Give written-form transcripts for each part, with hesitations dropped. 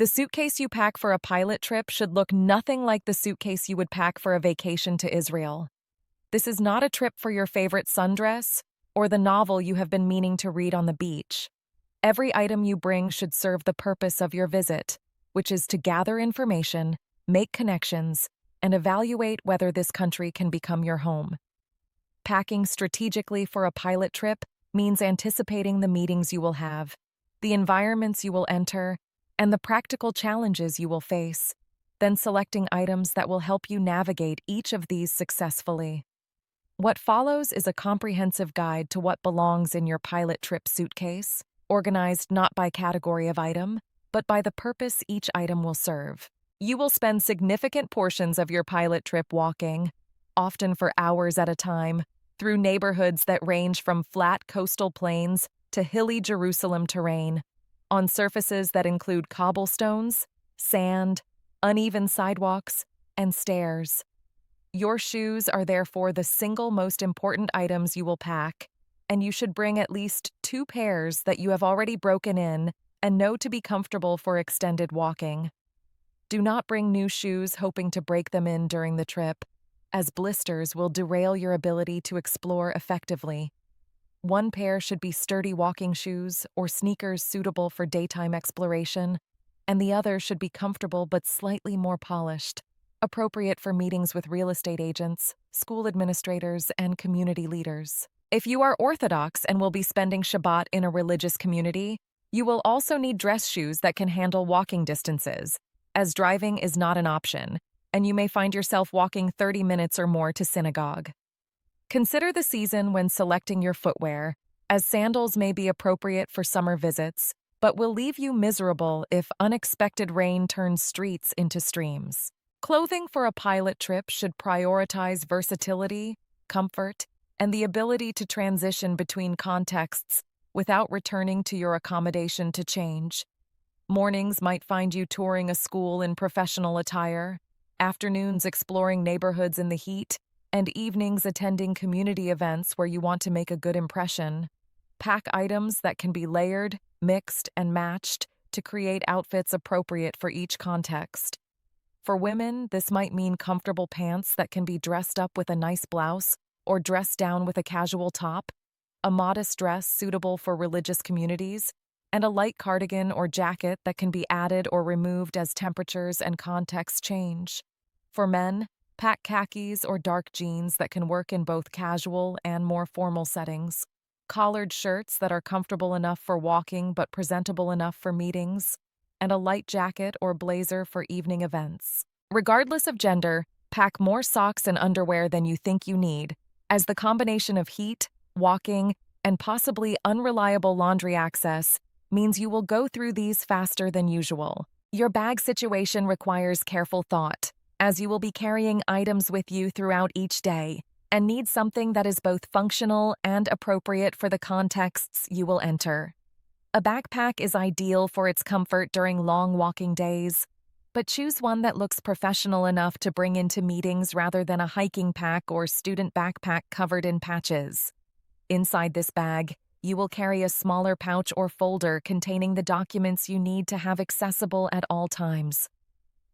The suitcase you pack for a pilot trip should look nothing like the suitcase you would pack for a vacation to Israel. This is not a trip for your favorite sundress or the novel you have been meaning to read on the beach. Every item you bring should serve the purpose of your visit, which is to gather information, make connections, and evaluate whether this country can become your home. Packing strategically for a pilot trip means anticipating the meetings you will have, the environments you will enter, and the practical challenges you will face, then selecting items that will help you navigate each of these successfully. What follows is a comprehensive guide to what belongs in your pilot trip suitcase, organized not by category of item, but by the purpose each item will serve. You will spend significant portions of your pilot trip walking, often for hours at a time, through neighborhoods that range from flat coastal plains to hilly Jerusalem terrain, on surfaces that include cobblestones, sand, uneven sidewalks, and stairs. Your shoes are therefore the single most important items you will pack, and you should bring at least 2 pairs that you have already broken in and know to be comfortable for extended walking. Do not bring new shoes hoping to break them in during the trip, as blisters will derail your ability to explore effectively. 1 pair should be sturdy walking shoes or sneakers suitable for daytime exploration, and the other should be comfortable but slightly more polished, appropriate for meetings with real estate agents, school administrators, and community leaders. If you are Orthodox and will be spending Shabbat in a religious community, you will also need dress shoes that can handle walking distances, as driving is not an option, and you may find yourself walking 30 minutes or more to synagogue. Consider the season when selecting your footwear, as sandals may be appropriate for summer visits, but will leave you miserable if unexpected rain turns streets into streams. Clothing for a pilot trip should prioritize versatility, comfort, and the ability to transition between contexts without returning to your accommodation to change. Mornings might find you touring a school in professional attire, afternoons exploring neighborhoods in the heat, and evenings attending community events where you want to make a good impression. Pack items that can be layered, mixed, and matched to create outfits appropriate for each context. For women, this might mean comfortable pants that can be dressed up with a nice blouse or dressed down with a casual top, a modest dress suitable for religious communities, and a light cardigan or jacket that can be added or removed as temperatures and contexts change. For men, pack khakis or dark jeans that can work in both casual and more formal settings, collared shirts that are comfortable enough for walking but presentable enough for meetings, and a light jacket or blazer for evening events. Regardless of gender, pack more socks and underwear than you think you need, as the combination of heat, walking, and possibly unreliable laundry access means you will go through these faster than usual. Your bag situation requires careful thought, as you will be carrying items with you throughout each day and need something that is both functional and appropriate for the contexts you will enter. A backpack is ideal for its comfort during long walking days, but choose one that looks professional enough to bring into meetings rather than a hiking pack or student backpack covered in patches. Inside this bag, you will carry a smaller pouch or folder containing the documents you need to have accessible at all times.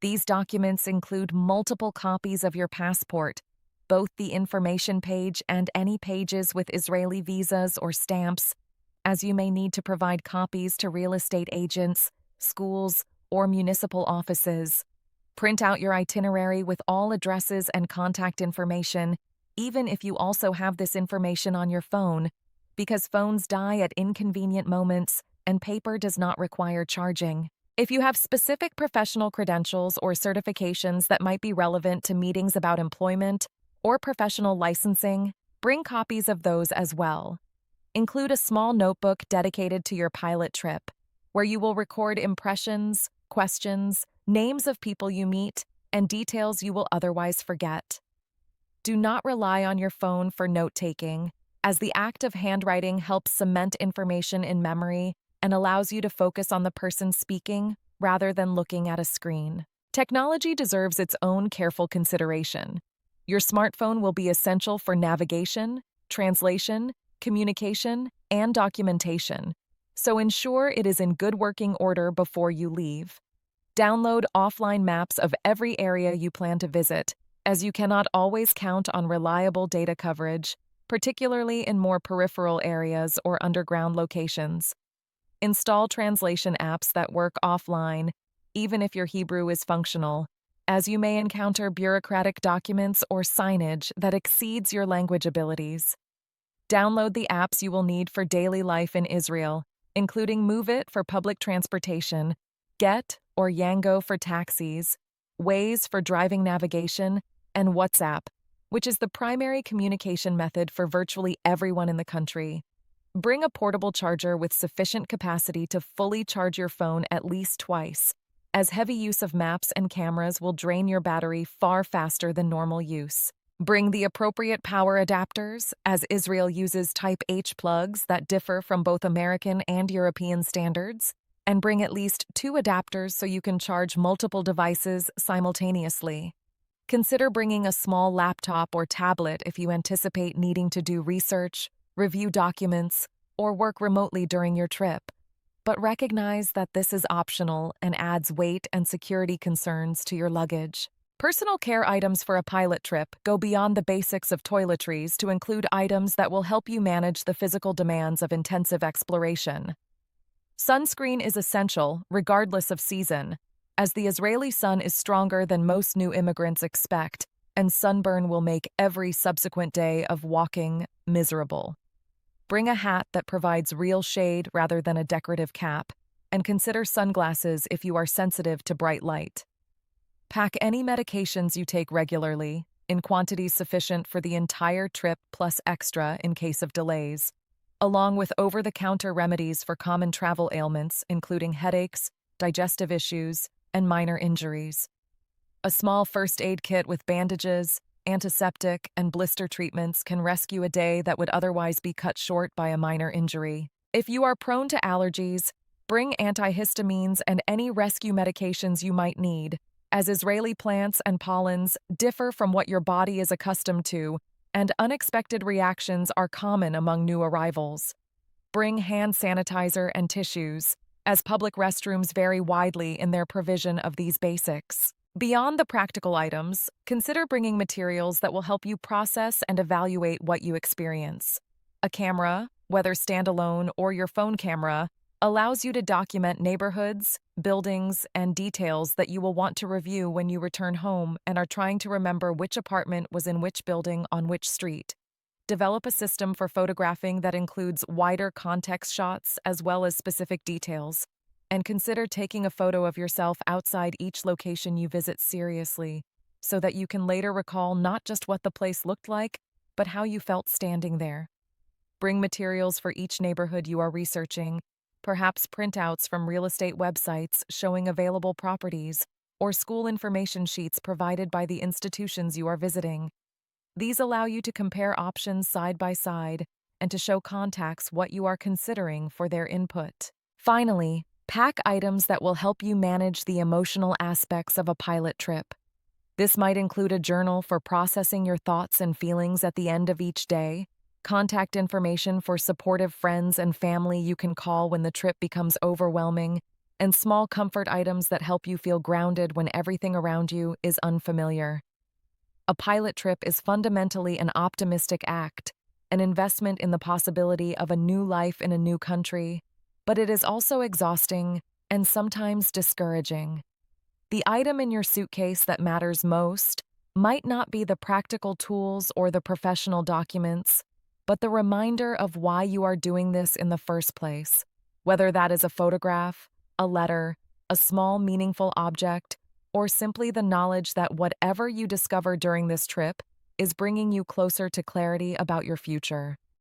These documents include multiple copies of your passport, both the information page and any pages with Israeli visas or stamps, as you may need to provide copies to real estate agents, schools, or municipal offices. Print out your itinerary with all addresses and contact information, even if you also have this information on your phone, because phones die at inconvenient moments and paper does not require charging. If you have specific professional credentials or certifications that might be relevant to meetings about employment or professional licensing, bring copies of those as well. Include a small notebook dedicated to your pilot trip, where you will record impressions, questions, names of people you meet, and details you will otherwise forget. Do not rely on your phone for note-taking, as the act of handwriting helps cement information in memory and allows you to focus on the person speaking rather than looking at a screen. Technology deserves its own careful consideration. Your smartphone will be essential for navigation, translation, communication, and documentation, so ensure it is in good working order before you leave. Download offline maps of every area you plan to visit, as you cannot always count on reliable data coverage, particularly in more peripheral areas or underground locations. Install translation apps that work offline, even if your Hebrew is functional, as you may encounter bureaucratic documents or signage that exceeds your language abilities. Download the apps you will need for daily life in Israel, including Move It for public transportation, Get or Yango for taxis, Waze for driving navigation, and WhatsApp, which is the primary communication method for virtually everyone in the country. Bring a portable charger with sufficient capacity to fully charge your phone at least twice, as heavy use of maps and cameras will drain your battery far faster than normal use. Bring the appropriate power adapters, as Israel uses Type H plugs that differ from both American and European standards, and bring at least 2 adapters so you can charge multiple devices simultaneously. Consider bringing a small laptop or tablet if you anticipate needing to do research, review documents, or work remotely during your trip. But recognize that this is optional and adds weight and security concerns to your luggage. Personal care items for a pilot trip go beyond the basics of toiletries to include items that will help you manage the physical demands of intensive exploration. Sunscreen is essential, regardless of season, as the Israeli sun is stronger than most new immigrants expect, and sunburn will make every subsequent day of walking miserable. Bring a hat that provides real shade rather than a decorative cap, and consider sunglasses if you are sensitive to bright light. Pack any medications you take regularly, in quantities sufficient for the entire trip plus extra in case of delays, along with over-the-counter remedies for common travel ailments, including headaches, digestive issues, and minor injuries. A small first aid kit with bandages, antiseptic, and blister treatments can rescue a day that would otherwise be cut short by a minor injury. If you are prone to allergies, bring antihistamines and any rescue medications you might need, as Israeli plants and pollens differ from what your body is accustomed to, and unexpected reactions are common among new arrivals. Bring hand sanitizer and tissues, as public restrooms vary widely in their provision of these basics. Beyond the practical items, consider bringing materials that will help you process and evaluate what you experience. A camera, whether standalone or your phone camera, allows you to document neighborhoods, buildings, and details that you will want to review when you return home and are trying to remember which apartment was in which building on which street. Develop a system for photographing that includes wider context shots as well as specific details, and consider taking a photo of yourself outside each location you visit seriously, so that you can later recall not just what the place looked like, but how you felt standing there. Bring materials for each neighborhood you are researching, perhaps printouts from real estate websites showing available properties, or school information sheets provided by the institutions you are visiting. These allow you to compare options side by side and to show contacts what you are considering for their input. Finally, pack items that will help you manage the emotional aspects of a pilot trip. This might include a journal for processing your thoughts and feelings at the end of each day, contact information for supportive friends and family you can call when the trip becomes overwhelming, and small comfort items that help you feel grounded when everything around you is unfamiliar. A pilot trip is fundamentally an optimistic act, an investment in the possibility of a new life in a new country, but it is also exhausting and sometimes discouraging. The item in your suitcase that matters most might not be the practical tools or the professional documents, but the reminder of why you are doing this in the first place, whether that is a photograph, a letter, a small meaningful object, or simply the knowledge that whatever you discover during this trip is bringing you closer to clarity about your future.